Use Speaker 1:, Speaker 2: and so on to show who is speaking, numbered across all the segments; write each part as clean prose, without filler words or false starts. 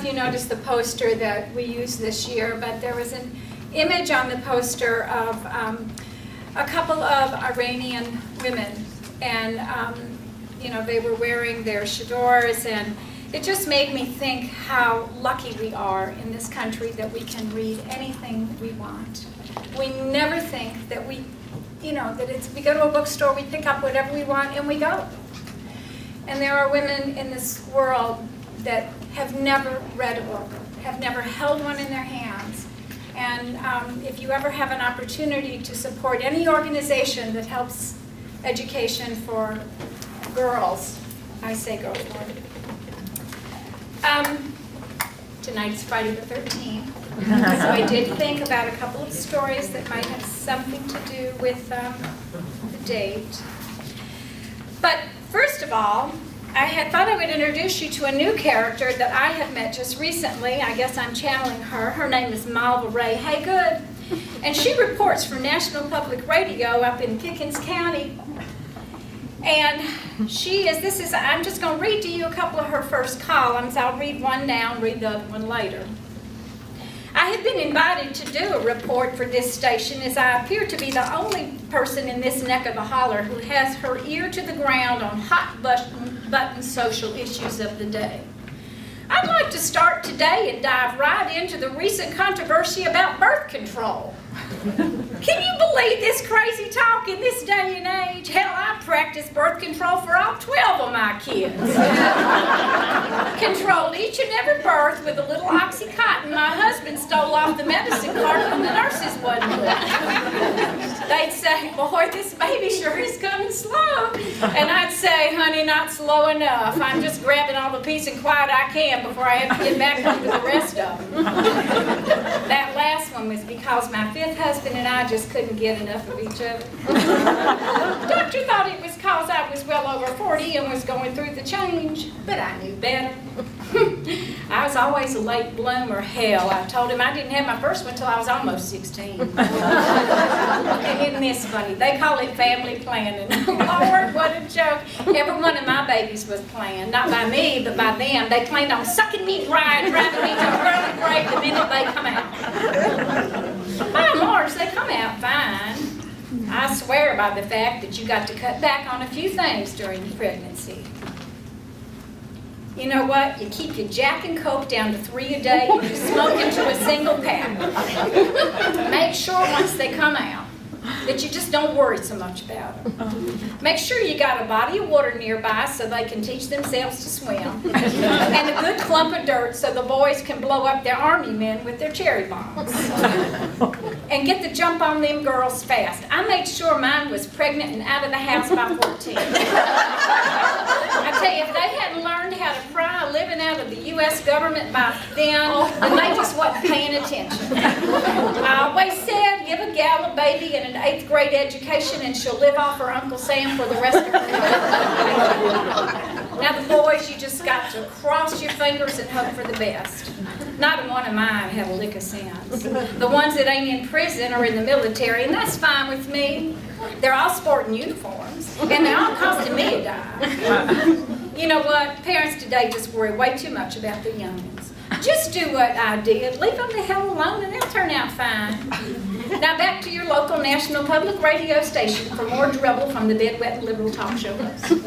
Speaker 1: if you noticed the poster that we used this year, but there was an image on the poster of a couple of Iranian women, and they were wearing their chadors, and it just made me think how lucky we are in this country that we can read anything we want. We never think that we go to a bookstore, we pick up whatever we want, and we go. And there are women in this world that have never read a book, have never held one in their hands. And if you ever have an opportunity to support any organization that helps education for girls, I say go for it. Tonight's Friday the 13th, so I did think about a couple of stories that might have something to do with the date. But first of all, I had thought I would introduce you to a new character that I have met just recently. I guess I'm channeling her. Her name is Malva Ray Haygood, and she reports for National Public Radio up in Pickens County. And I'm just going to read to you a couple of her first columns. I'll read one now and read the other one later. I have been invited to do a report for this station as I appear to be the only person in this neck of the holler who has her ear to the ground on hot button social issues of the day. I'd like to start today and dive right into the recent controversy about birth control. Can you believe this crazy talk in this day and age? Hell, I practiced birth control for all 12 of my kids. Controlled each and every birth with a little Oxycontin my husband stole off the medicine cart when the nurses wasn't looking. They'd say, boy, this baby sure is coming slow. And I'd say, honey, not slow enough. I'm just grabbing all the peace and quiet I can before I have to get back home to the rest of them. That last one was because my fifth husband and I just couldn't get enough of each other. Doctor thought it was because I was well over 40 and was going through the change, but I knew better. I was always a late bloomer. Hell, I told him I didn't have my first one until I was almost 16. And isn't this funny? They call it family planning. Lord, what a joke. Every one of my babies was planned, not by me, but by them. They planned on sucking me dry and driving me to an early grave the minute they come out. By and large, they come out fine. I swear by the fact that you got to cut back on a few things during your pregnancy. You know what? You keep your Jack and Coke down to 3 a day and you smoke into a single pack. Make sure once they come out that you just don't worry so much about them. Make sure you got a body of water nearby so they can teach themselves to swim. And a good clump of dirt so the boys can blow up their army men with their cherry bombs. And get the jump on them girls fast. I made sure mine was pregnant and out of the house by 14. I tell you, if they hadn't learned how to pry a living out of the U.S. government by then they just wasn't paying attention. I always said, give a gal a baby and an 8th grade education and she'll live off her Uncle Sam for the rest of her life. Now the boys, you just got to cross your fingers and hope for the best. Not one of mine have a lick of sense. The ones that ain't in prison or in the military, and that's fine with me. They're all sporting uniforms, and they're all costing me a dime. You know what? Parents today just worry way too much about the youngins. Just do what I did. Leave them the hell alone, and they'll turn out fine. Now back to your local National Public Radio station for more trouble from the bedwet liberal talk show host. Okay.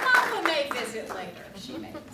Speaker 1: Mama may visit later. She may visit.